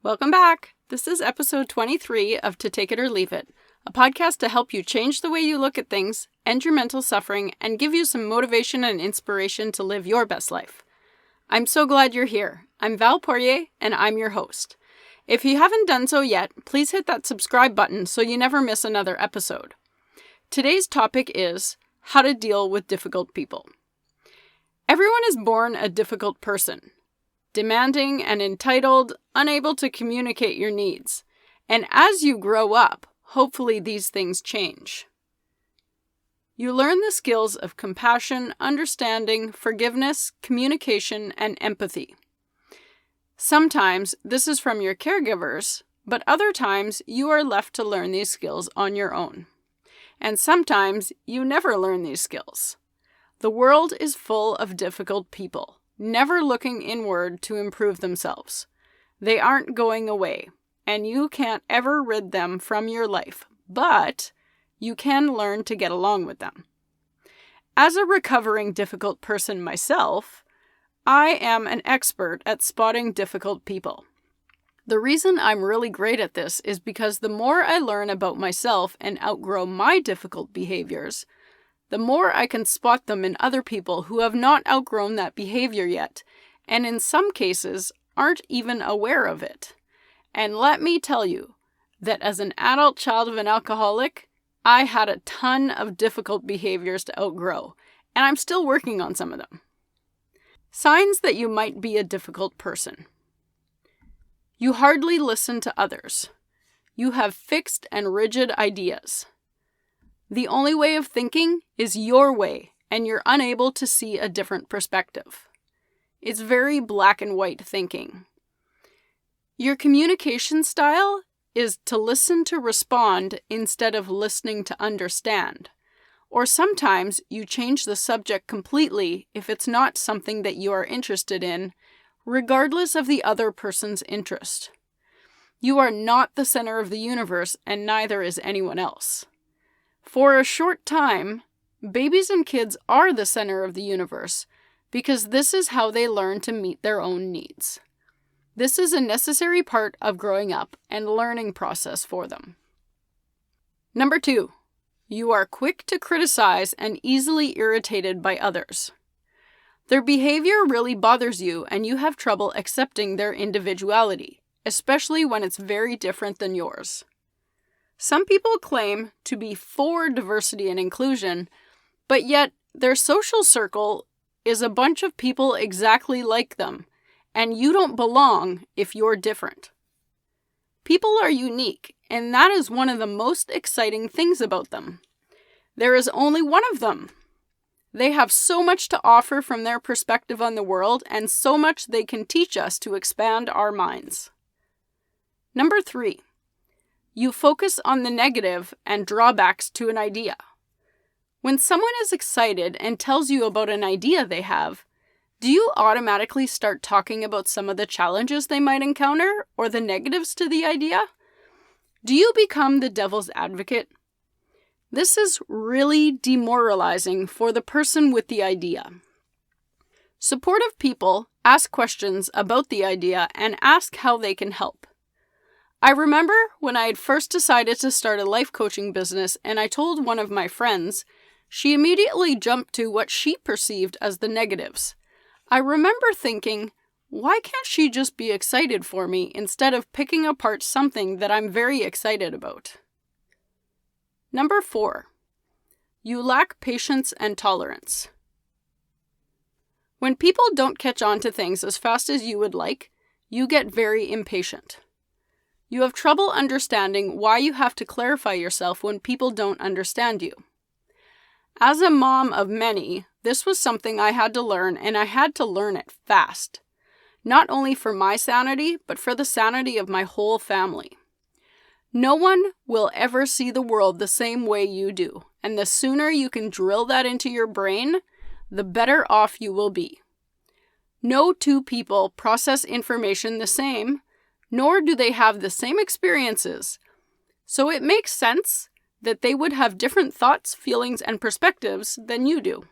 Welcome back. This is episode 23 of To Take It or Leave It, a podcast to help you change the way you look at things, end your mental suffering, and give you some motivation and inspiration to live your best life. I'm so glad you're here. I'm Val Poirier, and I'm your host. If you haven't done so yet, please hit that subscribe button so you never miss another episode. Today's topic is how to deal with difficult people. Everyone is born a difficult person. Demanding and entitled, unable to communicate your needs. And as you grow up, hopefully these things change. You learn the skills of compassion, understanding, forgiveness, communication, and empathy. Sometimes this is from your caregivers, but other times you are left to learn these skills on your own. And sometimes you never learn these skills. The world is full of difficult people, never looking inward to improve themselves. They aren't going away, and you can't ever rid them from your life, but you can learn to get along with them. As a recovering difficult person myself, I am an expert at spotting difficult people. The reason I'm really great at this is because the more I learn about myself and outgrow my difficult behaviors, the more I can spot them in other people who have not outgrown that behavior yet, and in some cases aren't even aware of it. And let me tell you that as an adult child of an alcoholic, I had a ton of difficult behaviors to outgrow, and I'm still working on some of them. Signs that you might be a difficult person. You hardly listen to others. You have fixed and rigid ideas. The only way of thinking is your way, and you're unable to see a different perspective. It's very black and white thinking. Your communication style is to listen to respond instead of listening to understand. Or sometimes you change the subject completely if it's not something that you are interested in, regardless of the other person's interest. You are not the center of the universe, and neither is anyone else. For a short time, babies and kids are the center of the universe because this is how they learn to meet their own needs. This is a necessary part of growing up and learning process for them. Number 2, you are quick to criticize and easily irritated by others. Their behavior really bothers you and you have trouble accepting their individuality, especially when it's very different than yours. Some people claim to be for diversity and inclusion, but yet their social circle is a bunch of people exactly like them, and you don't belong if you're different. People are unique, and that is one of the most exciting things about them. There is only one of them. They have so much to offer from their perspective on the world, and so much they can teach us to expand our minds. Number 3. You focus on the negative and drawbacks to an idea. When someone is excited and tells you about an idea they have, do you automatically start talking about some of the challenges they might encounter or the negatives to the idea? Do you become the devil's advocate? This is really demoralizing for the person with the idea. Supportive people ask questions about the idea and ask how they can help. I remember when I had first decided to start a life coaching business and I told one of my friends, she immediately jumped to what she perceived as the negatives. I remember thinking, why can't she just be excited for me instead of picking apart something that I'm very excited about? Number 4, you lack patience and tolerance. When people don't catch on to things as fast as you would like, you get very impatient. You have trouble understanding why you have to clarify yourself when people don't understand you. As a mom of many, this was something I had to learn, and I had to learn it fast. Not only for my sanity, but for the sanity of my whole family. No one will ever see the world the same way you do, and the sooner you can drill that into your brain, the better off you will be. No two people process information the same, nor do they have the same experiences. So it makes sense that they would have different thoughts, feelings, and perspectives than you do.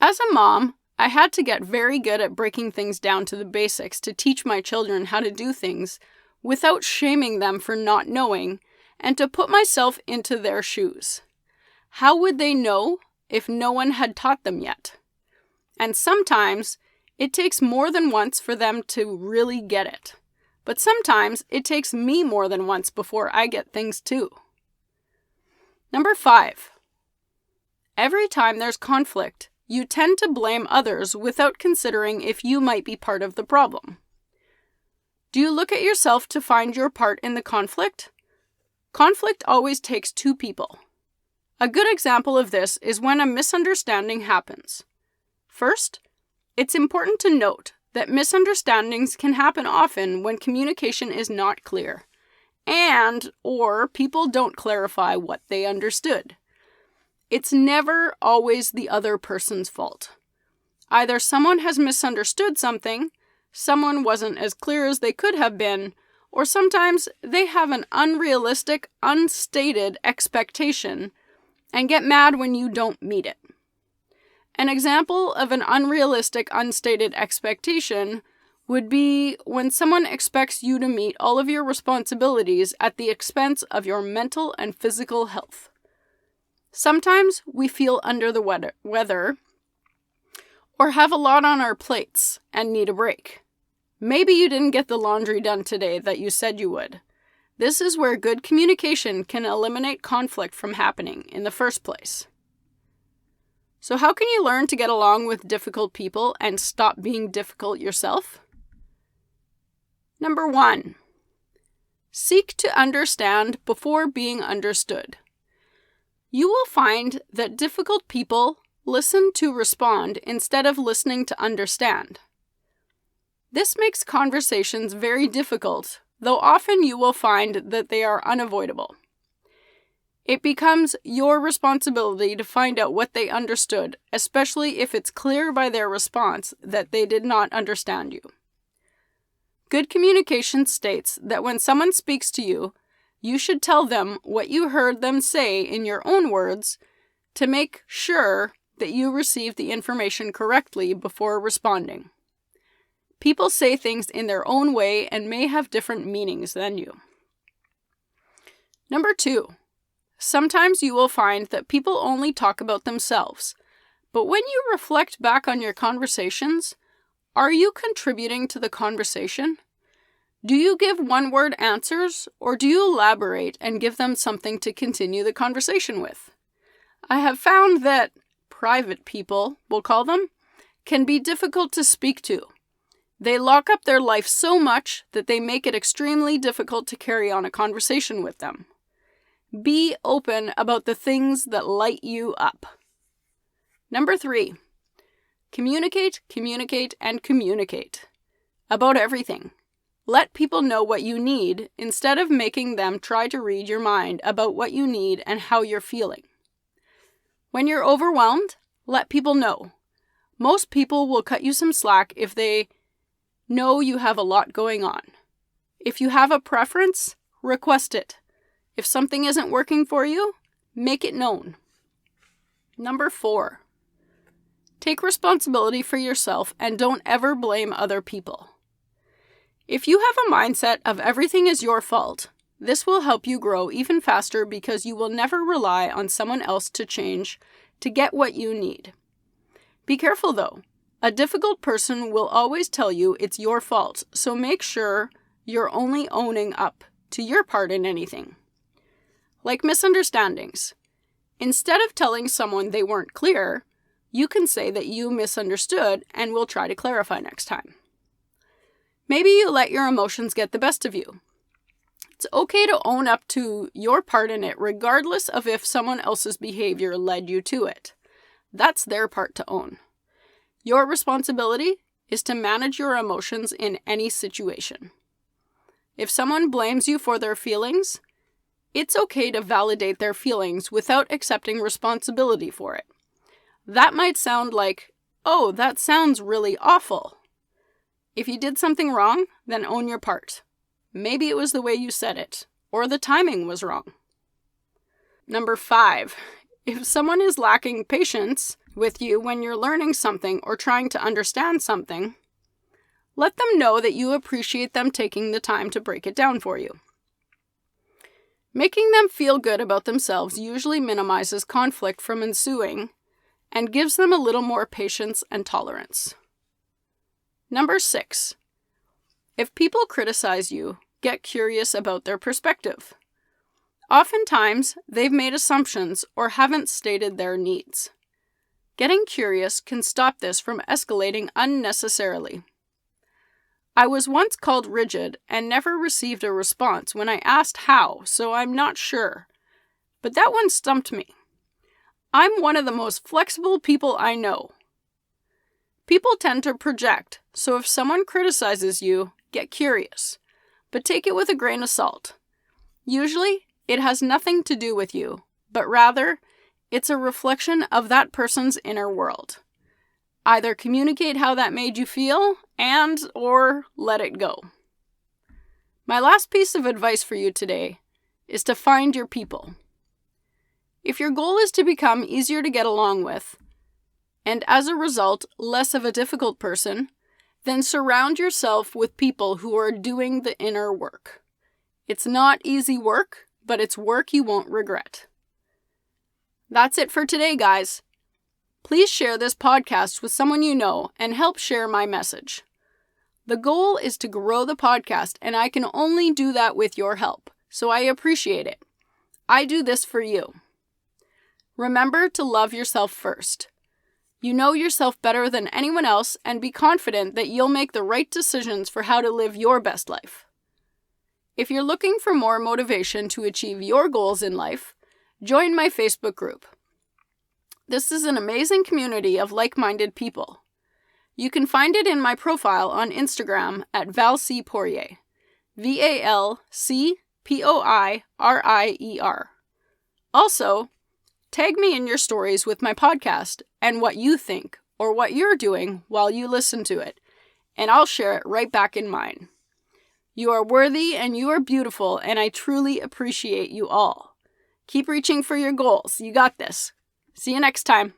As a mom, I had to get very good at breaking things down to the basics to teach my children how to do things without shaming them for not knowing, and to put myself into their shoes. How would they know if no one had taught them yet? And sometimes it takes more than once for them to really get it. But sometimes it takes me more than once before I get things too. Number 5. Every time there's conflict, you tend to blame others without considering if you might be part of the problem. Do you look at yourself to find your part in the conflict? Conflict always takes 2 people. A good example of this is when a misunderstanding happens. First, it's important to note that misunderstandings can happen often when communication is not clear, or people don't clarify what they understood. It's never always the other person's fault. Either someone has misunderstood something, someone wasn't as clear as they could have been, or sometimes they have an unrealistic, unstated expectation and get mad when you don't meet it. An example of an unrealistic, unstated expectation would be when someone expects you to meet all of your responsibilities at the expense of your mental and physical health. Sometimes we feel under the weather or have a lot on our plates and need a break. Maybe you didn't get the laundry done today that you said you would. This is where good communication can eliminate conflict from happening in the first place. So how can you learn to get along with difficult people and stop being difficult yourself? Number 1. Seek to understand before being understood. You will find that difficult people listen to respond instead of listening to understand. This makes conversations very difficult, though often you will find that they are unavoidable. It becomes your responsibility to find out what they understood, especially if it's clear by their response that they did not understand you. Good communication states that when someone speaks to you, you should tell them what you heard them say in your own words to make sure that you receive the information correctly before responding. People say things in their own way and may have different meanings than you. Number 2. Sometimes you will find that people only talk about themselves, but when you reflect back on your conversations, are you contributing to the conversation? Do you give one-word answers, or do you elaborate and give them something to continue the conversation with? I have found that private people, we'll call them, can be difficult to speak to. They lock up their life so much that they make it extremely difficult to carry on a conversation with them. Be open about the things that light you up. Number 3. Communicate, communicate, and communicate. About everything. Let people know what you need instead of making them try to read your mind about what you need and how you're feeling. When you're overwhelmed, let people know. Most people will cut you some slack if they know you have a lot going on. If you have a preference, request it. If something isn't working for you, make it known. Number 4. Take responsibility for yourself and don't ever blame other people. If you have a mindset of everything is your fault, this will help you grow even faster because you will never rely on someone else to change to get what you need. Be careful though. A difficult person will always tell you it's your fault, so make sure you're only owning up to your part in anything. Like misunderstandings. Instead of telling someone they weren't clear, you can say that you misunderstood and will try to clarify next time. Maybe you let your emotions get the best of you. It's okay to own up to your part in it regardless of if someone else's behavior led you to it. That's their part to own. Your responsibility is to manage your emotions in any situation. If someone blames you for their feelings, it's okay to validate their feelings without accepting responsibility for it. That might sound like, oh, that sounds really awful. If you did something wrong, then own your part. Maybe it was the way you said it, or the timing was wrong. Number 5. If someone is lacking patience with you when you're learning something or trying to understand something, let them know that you appreciate them taking the time to break it down for you. Making them feel good about themselves usually minimizes conflict from ensuing and gives them a little more patience and tolerance. Number 6. If people criticize you, get curious about their perspective. Oftentimes, they've made assumptions or haven't stated their needs. Getting curious can stop this from escalating unnecessarily. I was once called rigid and never received a response when I asked how, so I'm not sure. But that one stumped me. I'm one of the most flexible people I know. People tend to project, so if someone criticizes you, get curious, but take it with a grain of salt. Usually, it has nothing to do with you, but rather, it's a reflection of that person's inner world. Either communicate how that made you feel or let it go. My last piece of advice for you today is to find your people. If your goal is to become easier to get along with, and as a result, less of a difficult person, then surround yourself with people who are doing the inner work. It's not easy work, but it's work you won't regret. That's it for today, guys. Please share this podcast with someone you know and help share my message. The goal is to grow the podcast, and I can only do that with your help, so I appreciate it. I do this for you. Remember to love yourself first. You know yourself better than anyone else, and be confident that you'll make the right decisions for how to live your best life. If you're looking for more motivation to achieve your goals in life, join my Facebook group. This is an amazing community of like-minded people. You can find it in my profile on Instagram at Val C. Poirier. VALCPOIRIER. Also, tag me in your stories with my podcast and what you think or what you're doing while you listen to it, and I'll share it right back in mine. You are worthy and you are beautiful, and I truly appreciate you all. Keep reaching for your goals. You got this. See you next time.